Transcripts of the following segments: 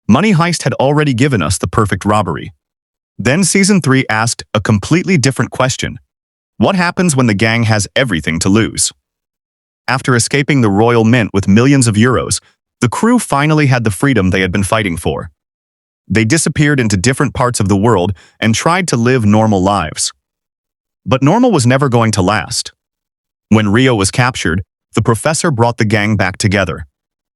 Money Heist had already given us the perfect robbery. Then Season 3 asked a completely different question. What happens when the gang has everything to lose? After escaping the Royal Mint with millions of euros, the crew finally had the freedom they had been fighting for. They disappeared into different parts of the world and tried to live normal lives. But normal was never going to last. When Rio was captured, the professor brought the gang back together.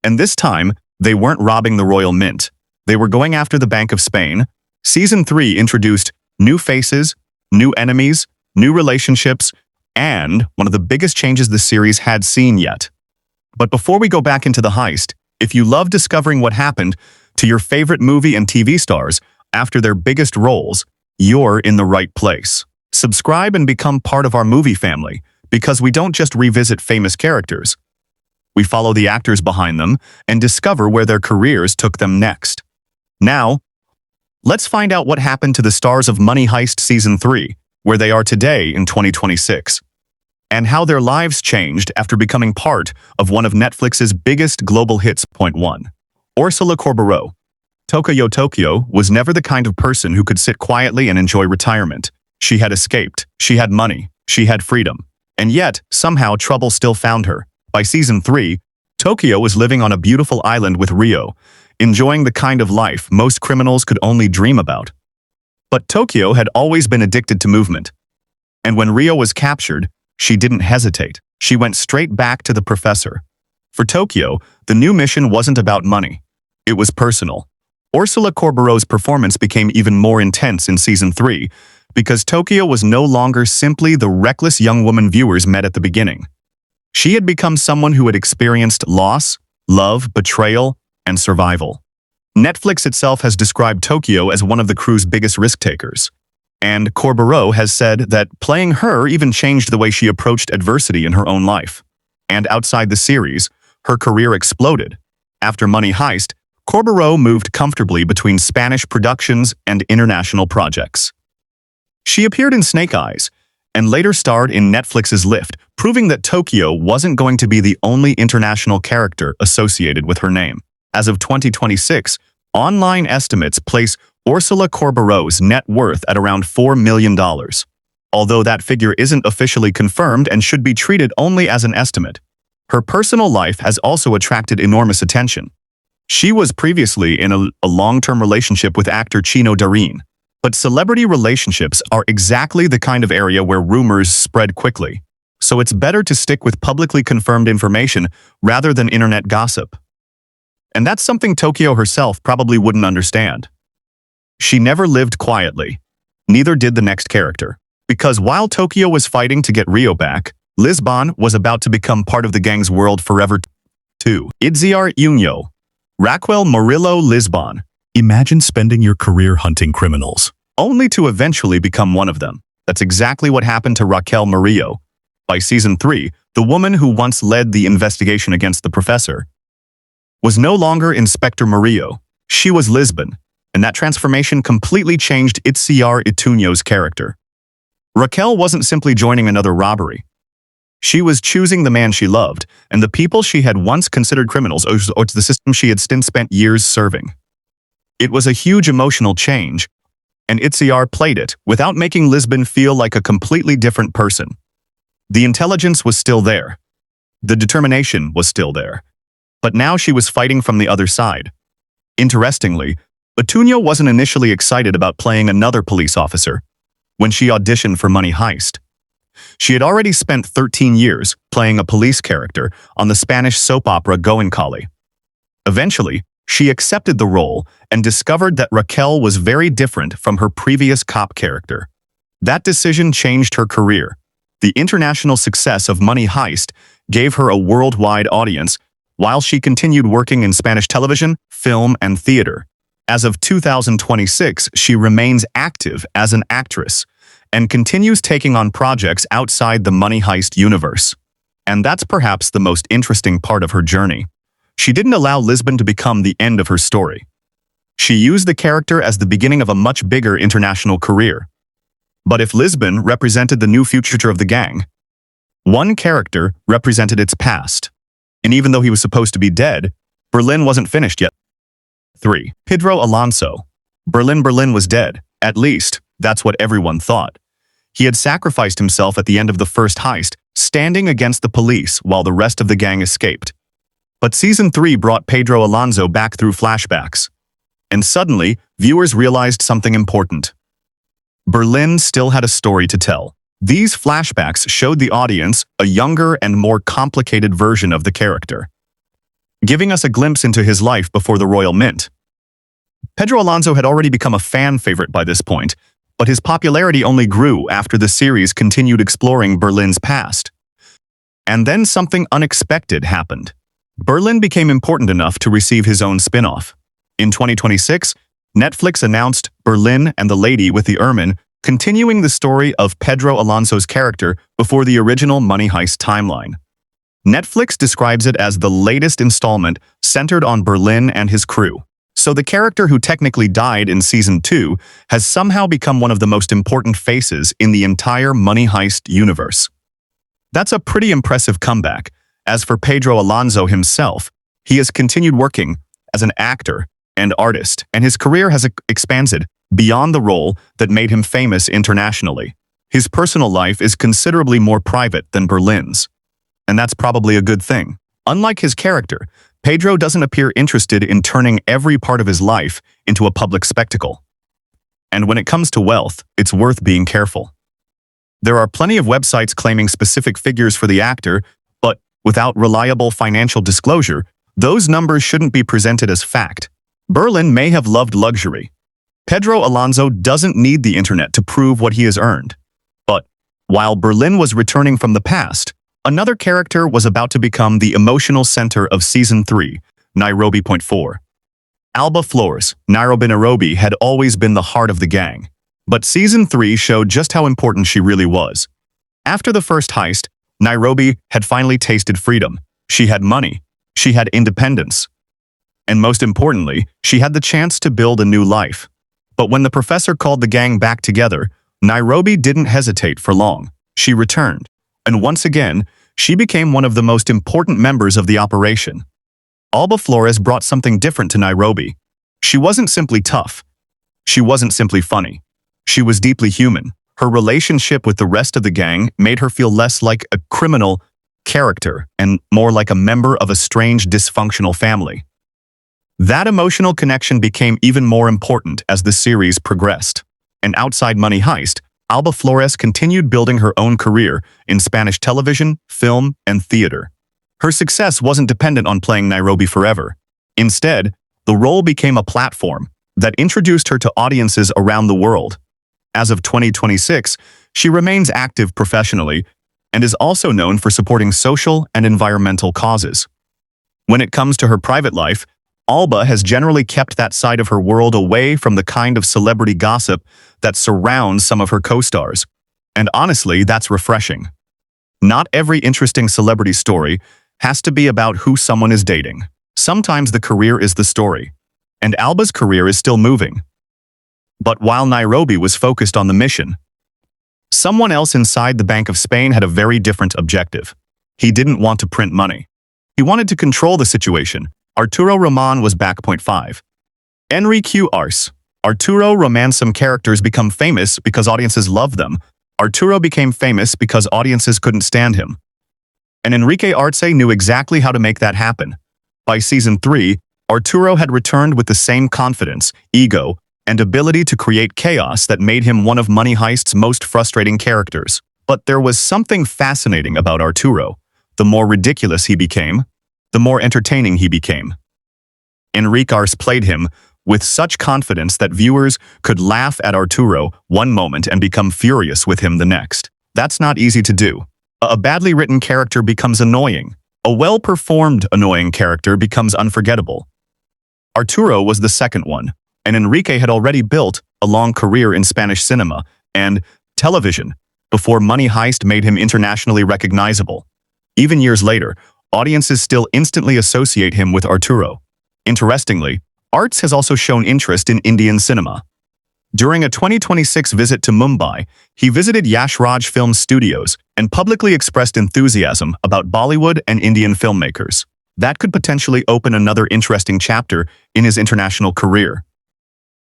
And this time, they weren't robbing the Royal Mint. They were going after the Bank of Spain. Season 3 introduced new faces, new enemies, new relationships, and one of the biggest changes the series had seen yet. But before we go back into the heist, if you love discovering what happened to your favorite movie and TV stars after their biggest roles, you're in the right place. Subscribe and become part of our movie family, because we don't just revisit famous characters. We follow the actors behind them and discover where their careers took them next. Now, let's find out what happened to the stars of Money Heist Season 3, where they are today in 2026, and how their lives changed after becoming part of one of Netflix's biggest global hits. Point 1. Úrsula Corberó. Tokyo was never the kind of person who could sit quietly and enjoy retirement. She had escaped, she had money, she had freedom, and yet, somehow, trouble still found her. By Season 3, Tokyo was living on a beautiful island with Rio, enjoying the kind of life most criminals could only dream about. But Tokyo had always been addicted to movement. And when Rio was captured, she didn't hesitate. She went straight back to the professor. For Tokyo, the new mission wasn't about money. It was personal. Úrsula Corberó's performance became even more intense in Season 3 because Tokyo was no longer simply the reckless young woman viewers met at the beginning. She had become someone who had experienced loss, love, betrayal, and survival. Netflix itself has described Tokyo as one of the crew's biggest risk-takers. And Corberó has said that playing her even changed the way she approached adversity in her own life. And outside the series, her career exploded. After Money Heist, Corberó moved comfortably between Spanish productions and international projects. She appeared in Snake Eyes, and later starred in Netflix's Lift, proving that Tokyo wasn't going to be the only international character associated with her name. As of 2026, online estimates place Úrsula Corberó's net worth at around $4 million, although that figure isn't officially confirmed and should be treated only as an estimate. Her personal life has also attracted enormous attention. She was previously in a long-term relationship with actor Chino Darín, but celebrity relationships are exactly the kind of area where rumors spread quickly, so it's better to stick with publicly confirmed information rather than internet gossip. And that's something Tokyo herself probably wouldn't understand. She never lived quietly. Neither did the next character. Because while Tokyo was fighting to get Rio back, Lisbon was about to become part of the gang's world forever. 2. Itziar Ituño. Raquel Murillo Lisbon. Imagine spending your career hunting criminals, only to eventually become one of them. That's exactly what happened to Raquel Murillo. By Season 3, the woman who once led the investigation against the professor was no longer Inspector Murillo. She was Lisbon, and that transformation completely changed Itziar Ituño's character. Raquel wasn't simply joining another robbery. She was choosing the man she loved, and the people she had once considered criminals, or to the system she had since spent years serving. It was a huge emotional change, and Itziar played it without making Lisbon feel like a completely different person. The intelligence was still there. The determination was still there. But now she was fighting from the other side. Interestingly, Ituño wasn't initially excited about playing another police officer when she auditioned for Money Heist. She had already spent 13 years playing a police character on the Spanish soap opera Goenkali. Eventually, she accepted the role and discovered that Raquel was very different from her previous cop character. That decision changed her career. The international success of Money Heist gave her a worldwide audience, while she continued working in Spanish television, film, and theater. As of 2026, she remains active as an actress and continues taking on projects outside the Money Heist universe. And that's perhaps the most interesting part of her journey. She didn't allow Lisbon to become the end of her story. She used the character as the beginning of a much bigger international career. But if Lisbon represented the new future of the gang, one character represented its past. And even though he was supposed to be dead, Berlin wasn't finished yet. 3. Pedro Alonso. Berlin was dead. At least, that's what everyone thought. He had sacrificed himself at the end of the first heist, standing against the police while the rest of the gang escaped. But Season 3 brought Pedro Alonso back through flashbacks. And suddenly, viewers realized something important. Berlin still had a story to tell. These flashbacks showed the audience a younger and more complicated version of the character, giving us a glimpse into his life before the Royal Mint. Pedro Alonso had already become a fan favorite by this point, but his popularity only grew after the series continued exploring Berlin's past. And then something unexpected happened. Berlin became important enough to receive his own spin-off. In 2026, Netflix announced Berlin and the Lady with the Ermine, continuing the story of Pedro Alonso's character before the original Money Heist timeline. Netflix describes it as the latest installment centered on Berlin and his crew. So the character who technically died in Season 2 has somehow become one of the most important faces in the entire Money Heist universe. That's a pretty impressive comeback. As for Pedro Alonso himself, he has continued working as an actor and artist, and his career has expanded beyond the role that made him famous internationally. His personal life is considerably more private than Berlin's, and that's probably a good thing. Unlike his character, Pedro doesn't appear interested in turning every part of his life into a public spectacle. And when it comes to wealth, it's worth being careful. There are plenty of websites claiming specific figures for the actor, but without reliable financial disclosure, those numbers shouldn't be presented as fact. Berlin may have loved luxury. Pedro Alonso doesn't need the internet to prove what he has earned. But while Berlin was returning from the past, another character was about to become the emotional center of Season 3, Nairobi. 4. Alba Flores, Nairobi had always been the heart of the gang. But Season 3 showed just how important she really was. After the first heist, Nairobi had finally tasted freedom. She had money. She had independence. And most importantly, she had the chance to build a new life. But when the professor called the gang back together, Nairobi didn't hesitate for long. She returned. And once again, she became one of the most important members of the operation. Alba Flores brought something different to Nairobi. She wasn't simply tough. She wasn't simply funny. She was deeply human. Her relationship with the rest of the gang made her feel less like a criminal character and more like a member of a strange, dysfunctional family. That emotional connection became even more important as the series progressed. And outside Money Heist, Alba Flores continued building her own career in Spanish television, film, and theater. Her success wasn't dependent on playing Nairobi forever. Instead, the role became a platform that introduced her to audiences around the world. As of 2026, she remains active professionally and is also known for supporting social and environmental causes. When it comes to her private life, Alba has generally kept that side of her world away from the kind of celebrity gossip that surrounds some of her co-stars. And honestly, that's refreshing. Not every interesting celebrity story has to be about who someone is dating. Sometimes the career is the story. And Alba's career is still moving. But while Nairobi was focused on the mission, someone else inside the Bank of Spain had a very different objective. He didn't want to print money. He wanted to control the situation. Arturo Roman was back. 5. Enrique Arce. Arturo Roman. Some characters become famous because audiences love them. Arturo became famous because audiences couldn't stand him. And Enrique Arce knew exactly how to make that happen. By Season 3, Arturo had returned with the same confidence, ego, and ability to create chaos that made him one of Money Heist's most frustrating characters. But there was something fascinating about Arturo. The more ridiculous he became, the more entertaining he became. Enrique Arce played him with such confidence that viewers could laugh at Arturo one moment and become furious with him the next. That's not easy to do. A badly written character becomes annoying. A well-performed annoying character becomes unforgettable. Arturo was the second one, and Enrique had already built a long career in Spanish cinema and television before Money Heist made him internationally recognizable. Even years later, audiences still instantly associate him with Arturo. Interestingly, Arce has also shown interest in Indian cinema. During a 2026 visit to Mumbai, he visited Yash Raj Film Studios and publicly expressed enthusiasm about Bollywood and Indian filmmakers. That could potentially open another interesting chapter in his international career.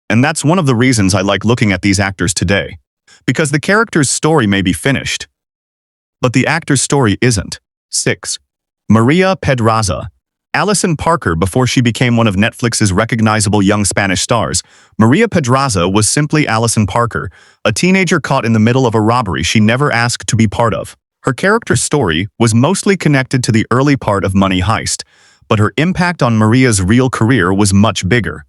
And that's one of the reasons I like looking at these actors today. Because the character's story may be finished, but the actor's story isn't. 6. Maria Pedraza. Alison Parker. Before she became one of Netflix's recognizable young Spanish stars, Maria Pedraza was simply Alison Parker, a teenager caught in the middle of a robbery she never asked to be part of. Her character's story was mostly connected to the early part of Money Heist, but her impact on Maria's real career was much bigger.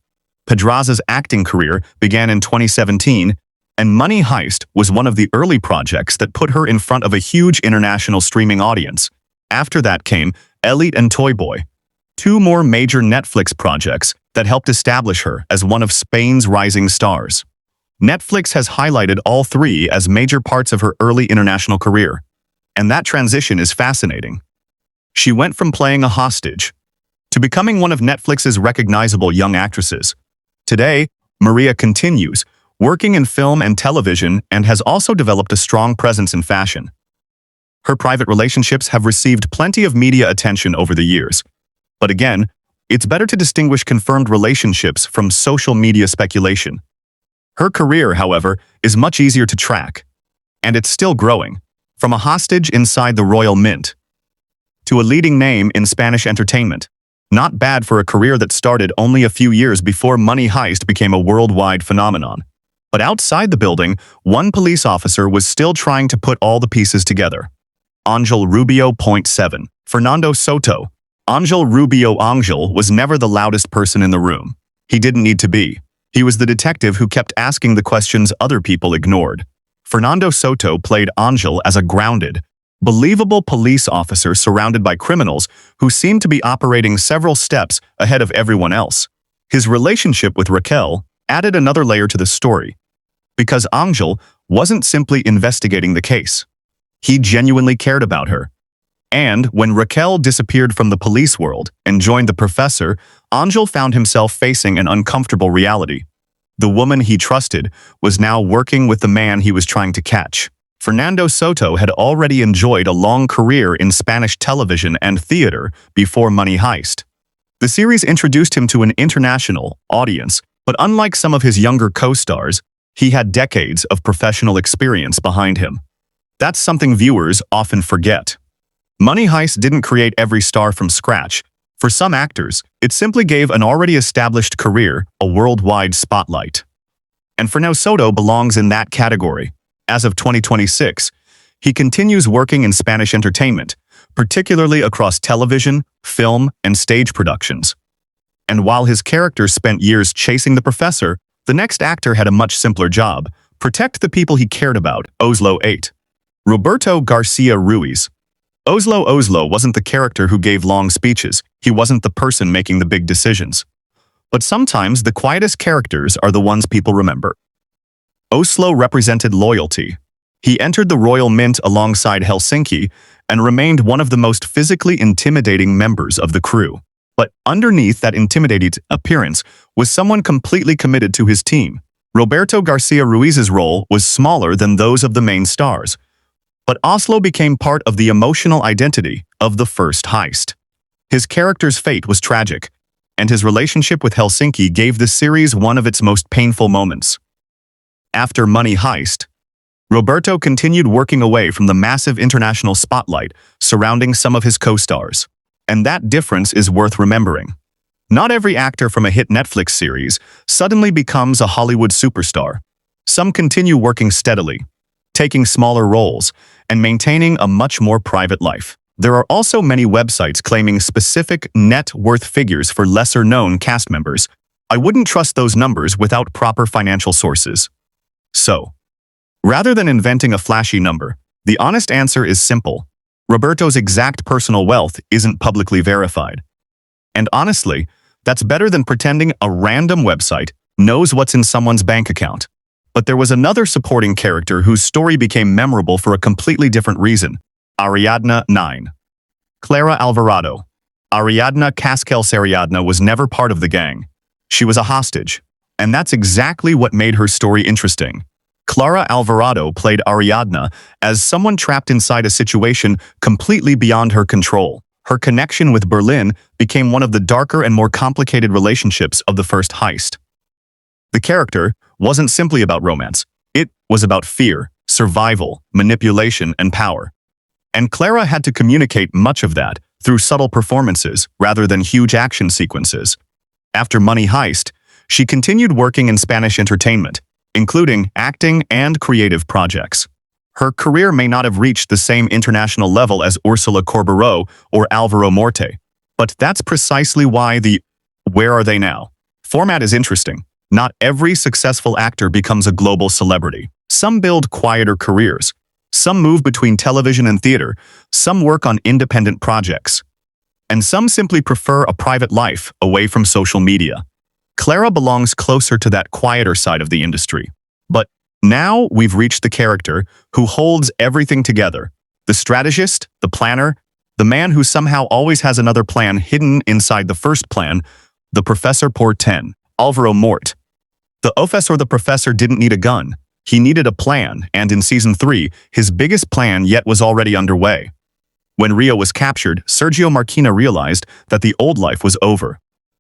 Pedraza's acting career began in 2017, and Money Heist was one of the early projects that put her in front of a huge international streaming audience. After that came Elite and Toy Boy, two more major Netflix projects that helped establish her as one of Spain's rising stars. Netflix has highlighted all three as major parts of her early international career, and that transition is fascinating. She went from playing a hostage to becoming one of Netflix's recognizable young actresses. Today, Maria continues working in film and television and has also developed a strong presence in fashion. Her private relationships have received plenty of media attention over the years. But again, it's better to distinguish confirmed relationships from social media speculation. Her career, however, is much easier to track, and it's still growing. From a hostage inside the Royal Mint to a leading name in Spanish entertainment. Not bad for a career that started only a few years before Money Heist became a worldwide phenomenon. But outside the building, one police officer was still trying to put all the pieces together. Angel Rubio. 7. Fernando Soto. Angel Rubio. Angel was never the loudest person in the room. He didn't need to be. He was the detective who kept asking the questions other people ignored. Fernando Soto played Angel as a grounded, believable police officer surrounded by criminals who seemed to be operating several steps ahead of everyone else. His relationship with Raquel added another layer to the story, because Angel wasn't simply investigating the case. He genuinely cared about her. And when Raquel disappeared from the police world and joined the professor, Angel found himself facing an uncomfortable reality. The woman he trusted was now working with the man he was trying to catch. Fernando Soto had already enjoyed a long career in Spanish television and theater before Money Heist. The series introduced him to an international audience, but unlike some of his younger co-stars, he had decades of professional experience behind him. That's something viewers often forget. Money Heist didn't create every star from scratch. For some actors, it simply gave an already established career a worldwide spotlight. And Fernando Soto belongs in that category. As of 2026, he continues working in Spanish entertainment, particularly across television, film, and stage productions. And while his character spent years chasing the professor, the next actor had a much simpler job: protect the people he cared about. Oslo 8. Roberto Garcia Ruiz. Oslo wasn't the character who gave long speeches. He wasn't the person making the big decisions. But sometimes the quietest characters are the ones people remember. Oslo represented loyalty. He entered the Royal Mint alongside Helsinki and remained one of the most physically intimidating members of the crew. But underneath that intimidating appearance was someone completely committed to his team. Roberto Garcia Ruiz's role was smaller than those of the main stars, but Oslo became part of the emotional identity of the first heist. His character's fate was tragic, and his relationship with Helsinki gave the series one of its most painful moments. After Money Heist, Roberto continued working away from the massive international spotlight surrounding some of his co-stars. And that difference is worth remembering. Not every actor from a hit Netflix series suddenly becomes a Hollywood superstar. Some continue working steadily, taking smaller roles, and maintaining a much more private life. There are also many websites claiming specific net worth figures for lesser-known cast members. I wouldn't trust those numbers without proper financial sources. So, rather than inventing a flashy number, the honest answer is simple. Roberto's exact personal wealth isn't publicly verified. And honestly, that's better than pretending a random website knows what's in someone's bank account. But there was another supporting character whose story became memorable for a completely different reason. Ariadna 9. Clara Alvarado. Ariadna Cascales. Ariadna was never part of the gang. She was a hostage. And that's exactly what made her story interesting. Clara Alvarado played Ariadna as someone trapped inside a situation completely beyond her control. Her connection with Berlin became one of the darker and more complicated relationships of the first heist. The character wasn't simply about romance. It was about fear, survival, manipulation, and power. And Clara had to communicate much of that through subtle performances rather than huge action sequences. After Money Heist, she continued working in Spanish entertainment, including acting and creative projects. Her career may not have reached the same international level as Úrsula Corberó or Álvaro Morte, but that's precisely why the "Where Are They Now?" format is interesting. Not every successful actor becomes a global celebrity. Some build quieter careers. Some move between television and theater. Some work on independent projects. And some simply prefer a private life away from social media. Clara belongs closer to that quieter side of the industry. But now we've reached the character who holds everything together. The strategist, the planner, the man who somehow always has another plan hidden inside the first plan, the Professor por 10, Álvaro Morte. The professor didn't need a gun. He needed a plan, and in Season 3, his biggest plan yet was already underway. When Rio was captured, Sergio Marquina realized that the old life was over.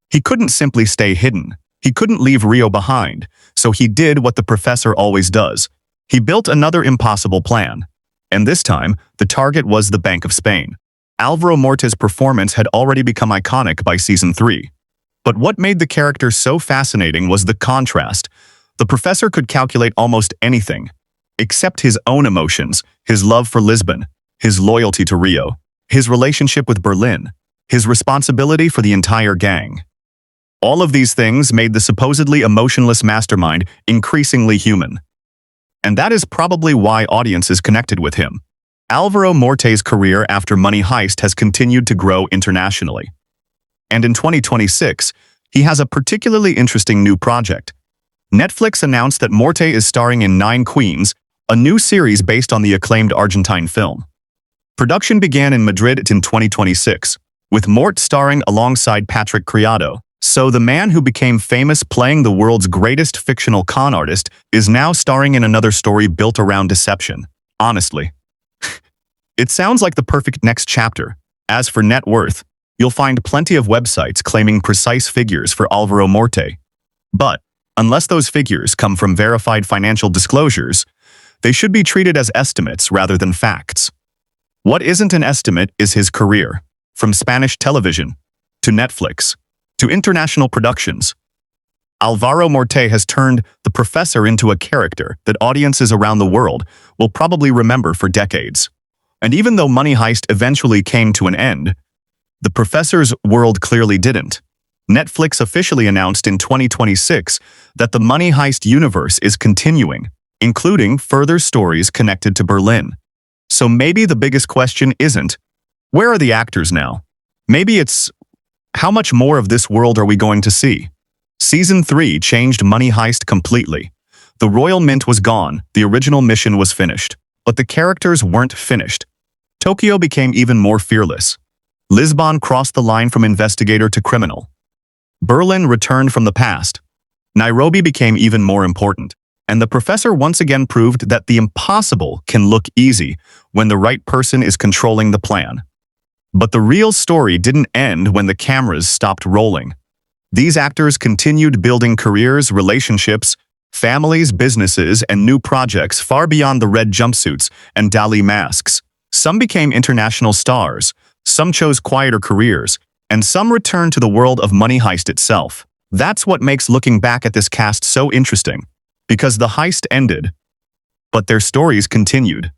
He couldn't simply stay hidden. He couldn't leave Rio behind, so he did what the professor always does. He built another impossible plan. And this time, the target was the Bank of Spain. Álvaro Morte's performance had already become iconic by Season 3. But what made the character so fascinating was the contrast. The professor could calculate almost anything, except his own emotions, his love for Lisbon, his loyalty to Rio, his relationship with Berlin, his responsibility for the entire gang. All of these things made the supposedly emotionless mastermind increasingly human. And that is probably why audiences connected with him. Álvaro Morte's career after Money Heist has continued to grow internationally. And in 2026, he has a particularly interesting new project. Netflix announced that Morte is starring in 9 Queens, a new series based on the acclaimed Argentine film. Production began in Madrid in 2026, with Morte starring alongside Patrick Criado. So the man who became famous playing the world's greatest fictional con artist is now starring in another story built around deception. Honestly. It sounds like the perfect next chapter. As for net worth, you'll find plenty of websites claiming precise figures for Álvaro Morte. But, unless those figures come from verified financial disclosures, they should be treated as estimates rather than facts. What isn't an estimate is his career, from Spanish television, to Netflix, to international productions. Álvaro Morte has turned the professor into a character that audiences around the world will probably remember for decades. And even though Money Heist eventually came to an end, the professor's world clearly didn't. Netflix officially announced in 2026 that the Money Heist universe is continuing, including further stories connected to Berlin. So maybe the biggest question isn't, where are the actors now? Maybe it's, how much more of this world are we going to see? Season 3 changed Money Heist completely. The Royal Mint was gone, the original mission was finished. But the characters weren't finished. Tokyo became even more fearless. Lisbon crossed the line from investigator to criminal. Berlin returned from the past. Nairobi became even more important. And the professor once again proved that the impossible can look easy when the right person is controlling the plan. But the real story didn't end when the cameras stopped rolling. These actors continued building careers, relationships, families, businesses, and new projects far beyond the red jumpsuits and Dalí masks. Some became international stars, some chose quieter careers, and some returned to the world of Money Heist itself. That's what makes looking back at this cast so interesting, because the heist ended, but their stories continued.